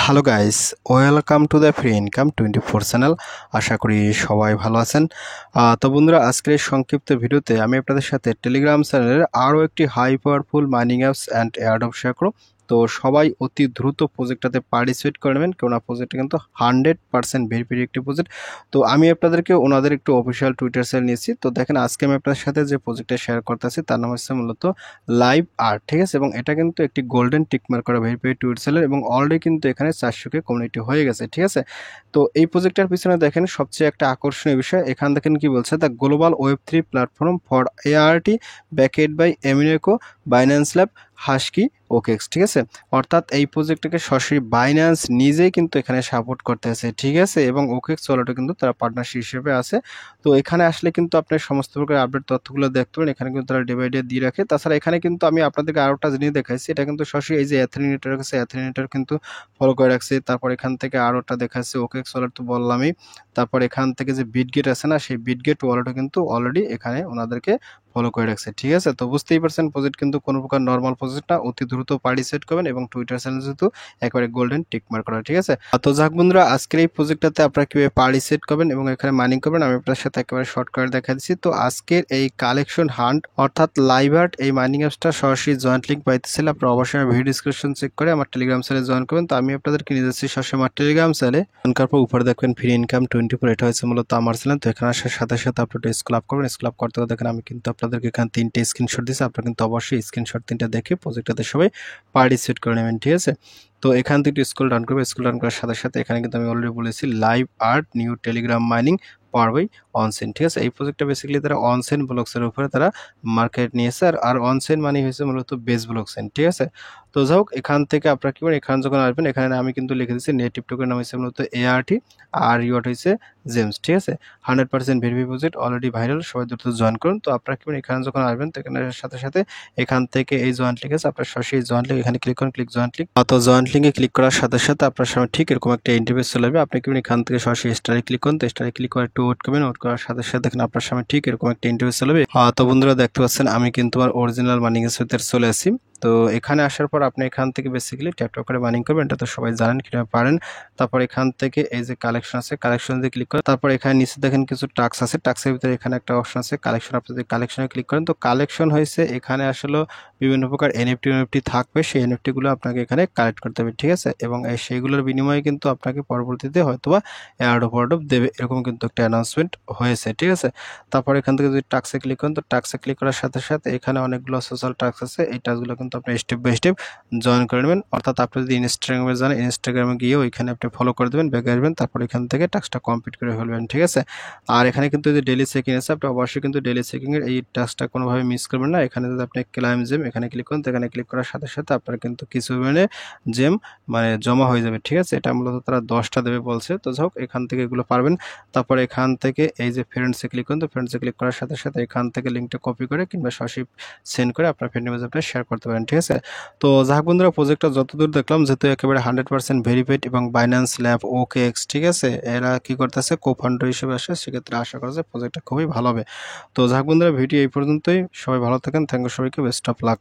Hello guys, welcome to the free income 24 channel. আশা করি সবাই ভালো আছেন। তো বন্ধুরা, আজকের এই সংক্ষিপ্ত ভিডিওতে আমি আপনাদের সাথে টেলিগ্রাম চ্যানেলের আরও একটি high powerful mining apps and airdrop share করব। তো সবাই অতি দ্রুত প্রজেক্টটাতে পার্টিসিপেট করে নেবেন, কেননা প্রজেক্টটা কিন্তু 100% ভেরিফাইড একটি প্রজেক্ট। তো আমি আপনাদেরকে ওনাদের একটু অফিসিয়াল টুইটার চ্যানেল নিয়েছি। তো দেখেন, আজকে আমি আপনাদের সাথে যে প্রজেক্টটা শেয়ার করতেছি তার নাম হচ্ছে মূলত লাইভ আর্ট, ঠিক আছে। এবং এটা কিন্তু একটি গোল্ডেন টিকমার্ক করা ভেরিফাইড টুইটার চ্যানেল এবং অলরেডি কিন্তু এখানে 400 কমিউনিটি হয়ে গেছে, ঠিক আছে। তো এই প্রজেক্টটার পিছনে দেখেন সবচেয়ে একটা আকর্ষণীয় বিষয়, এখানে দেখেন কি বলছে, the global web 3 platform for ART backed by এমিনেকো, বাইন্যান্স ল্যাব, হাস্কি, ওকেক্স, ঠিক আছে। অর্থাৎ এই প্রজেক্টটাকে সরাসরি বাইন্যান্স নিজেই কিন্তু এখানে সাপোর্ট করতেছে, ঠিক আছে। এবং ওকেক্স ওয়ালেটও কিন্তু তারা পার্টনারশিপ হিসেবে আছে। তো এখানে আসলে কিন্তু আপনি সমস্ত প্রকার আপডেট তথ্যগুলো দেখতে পারেন, এখানে কিন্তু তারা ডিভাইডে দিয়ে রাখে। তাছাড়া এখানে কিন্তু আমি আপনাদেরকে আরও একটা জিনিস দেখাইছি, এটা কিন্তু সরাসরি এই যে অ্যাথেনিনেটর আছে, অ্যাথেনিনেটর কিন্তু ফলো করে রাখছে। তারপর এখান থেকে আরও একটা দেখাচ্ছে ওকেক্স ওয়ালেট, তো বললামই। তারপর এখান থেকে যে বিটগেট আছে না, সেই বিটগেট ওয়ালেটও কিন্তু অলরেডি এখানে ওনাদেরকে ফলো করে রাখছে, ঠিক আছে। তো বুঝতেই পারছেন প্রজেক্ট কিন্তু কোনো প্রকার নর্মাল প্রজেক্ট না, অতি দ্রুত পার্টিসিপেট করবেন এবং টুইটার চ্যানেল যেহেতু একেবারে গোল্ডেন টিকমার্ক করা, ঠিক আছে। তো যাক বন্ধুরা, আজকের এই প্রজেক্টটাতে আপনারা কীভাবে পার্টিসিপেট করবেন এবং এখানে মাইনিং করবেন আমি আপনার সাথে একেবারে শর্টকাট দেখা দিচ্ছি। তো আজকের এই কালেকশন হান্ট অর্থাৎ লাইভ আর্ট এই মাইনিং অ্যাপসটা সরাসরি জয়েন্ট লিঙ্ক পাইতেছিল, আপনারা অবশ্যই ভিডিও ডিসক্রিপশন চেক করে আমার টেলিগ্রাম চ্যানেলে জয়েন করবেন। তো আমি আপনাদেরকে নিয়ে যাচ্ছি সরাসরি আমার টেলিগ্রাম চ্যানেলে। জয়েন করার পর উপরে দেখবেন ফ্রি ইনকাম 24, এটা হচ্ছে মূলত আমার চ্যানেল। তো এখানে আসার সাথে সাথে আপনারা স্ক্রল আপ করবেন। স্ক্রল আপ করতে দেখেন আমি কিন্তু আপনাদেরকে এখানে 3টে স্ক্রিনশট দিচ্ছি, আপনারা কিন্তু অবশ্যই স্ক্রিনশট 3টা দেখে প্রজেক্টটাতে সবাই পার্টিসিপেট করে নেবেন, ঠিক আছে। তো এখান থেকে স্ক্রল ডাউন করবে, স্ক্রল ডাউন করার সাথে সাথে এখানে কিন্তু আমি অলরেডি বলেছি live art new Telegram mining power by অনসেন, ঠিক আছে। এই প্রজেক্টটা বেসিক্যালি তারা অনসেন ব্লকসের উপরে তারা মার্কেট নিয়েছে, আর অনসেন মানে হয়েছে মূলত বেস ব্লকসেন, ঠিক আছে। তো যাই হোক, এখান থেকে আপনারা কি করেন, এখানে যখন আসবেন এখানে আমি কিন্তু লিখে দিচ্ছি নেটিভ টোকেন নাম হচ্ছে মূলত এআরটি, আর ইউআরটি হচ্ছে জেমস, ঠিক আছে। 100% ভেরিফাই প্রজেক্ট, অলরেডি ভাইরাল, সবাই দ্রুত জয়েন করুন। তো আপনারা কি করেন, এখানে যখন আসবেন তো এখানে সাথে সাথে এখান থেকে এই জয়েন্ট লিঙ্ক আছে, আপনার সরাসরি জয়েন্ট লিঙ্ক এখানে ক্লিক করুন, ক্লিক জয়েন্ট লিঙ্ক। তো জয়েন্ট লিঙ্কে ক্লিক করার সাথে সাথে আপনার সামনে ঠিক এরকম একটা ইন্টারফেস চলে আসবে। আপনি কি এখান থেকে সরাসরি স্টারে ক্লিক করুন। তো স্টারে ক্লিক করে একটু ওয়েট করবেন, ওয়েট করার সাথে সাথে দেখেন আপনার সামনে ঠিক এরকম একটা ইন্টারফেস চলে আসবে। তো বন্ধুরা দেখতে পাচ্ছেন আমি কিন্তু আমার অরিজিনাল মাইনিং এর ভিতরে চলে আসি। তো এখানে আসার পর আপনি এখান থেকে বেসিক্যালি ট্যাপ ট্যাপ করে মাইনিং করবেন, এটা তো সবাই জানেন কিভাবে পারেন। তারপর এখান থেকে এই যে কালেকশন আছে, কালেকশন দিয়ে ক্লিক করেন। তারপর এখানে নিচে দেখেন কিছু টাস্ক আছে, টাস্কের ভিতরে এখানে একটা অপশন আছে কালেকশন, আপনি যদি কালেকশনে ক্লিক করেন তো কালেকশন হয়েছে এখানে আসলে বিভিন্ন প্রকার এনএফটি থাকবে, সেই এনএফটি গুলো আপনাকে এখানে কালেক্ট করতে হবে, ঠিক আছে। এবং সেইগুলোর বিনিময়ে কিন্তু আপনাকে পরবর্তীতে হয়তোবা এয়ারড্রপ দেবে, এরকম কিন্তু একটা অ্যানাউন্সমেন্ট হয়েছে, ঠিক আছে। তারপর এখান থেকে যদি টাস্কে ক্লিক করেন তো টাস্কে ক্লিক করার সাথে সাথে এখানে অনেকগুলো সোশ্যাল টাস্ক আছে, এই টাস্কগুলো কিন্তু আপনি স্টেপ বাই স্টেপ জয়েন করে নেবেন। অর্থাৎ আপনি যদি ইনস্টাগ্রামে যান, ইনস্টাগ্রামে গিয়ে ওইখানে আপনি ফলো করে দেবেন, ব্যাকে আসবেন, তারপর এখান থেকে টাস্কটা কমপ্লিট করে ফেলবেন, ঠিক আছে। আর এখানে কিন্তু যে ডেইলি চেকিং আছে, আপনি অবশ্যই কিন্তু ডেইলি চেকিংয়ের এই টাস্কটা কোনোভাবে মিস করবেন না। এখানে যদি আপনি ক্লাইম জেম এখানে ক্লিক করেন তো এখানে ক্লিক করার সাথে সাথে আপনার কিন্তু কিছু পরিমাণে জেম মানে জমা হয়ে যাবে, ঠিক আছে। এটা মূলত তারা 10টা দেবে বলছে। তো যাই হোক, এখান থেকে এগুলো পারবেন। তারপর এখান থেকে এই যে ফ্রেন্ডসে ক্লিক করুন, তো ফ্রেন্ডসে ক্লিক করার সাথে সাথে এখান থেকে লিঙ্কটা কপি করে কিংবা সরাসরি সেন্ড করে আপনার ফ্রেন্ড মেসেজ আপনি শেয়ার করতে পারেন, ঠিক আছে। তো যাই হোক বন্ধুরা, প্রজেক্টটা যতদূর দেখলাম যেহেতু একেবারে 100% ভেরিফাইড এবং বাইন্যান্স ল্যাব, ওকেএক্স, ঠিক আছে, এরা কি করতেছে কো-ফাউন্ডার হিসেবে আসে, সেক্ষেত্রে আশা করা যায় প্রজেক্টটা খুবই ভালো হবে। তো যাই হোক বন্ধুরা, ভিডিও এই পর্যন্তই, সবাই ভালো থাকেন, থ্যাংক ইউ সবাইকে, বেস্ট অফ লাক।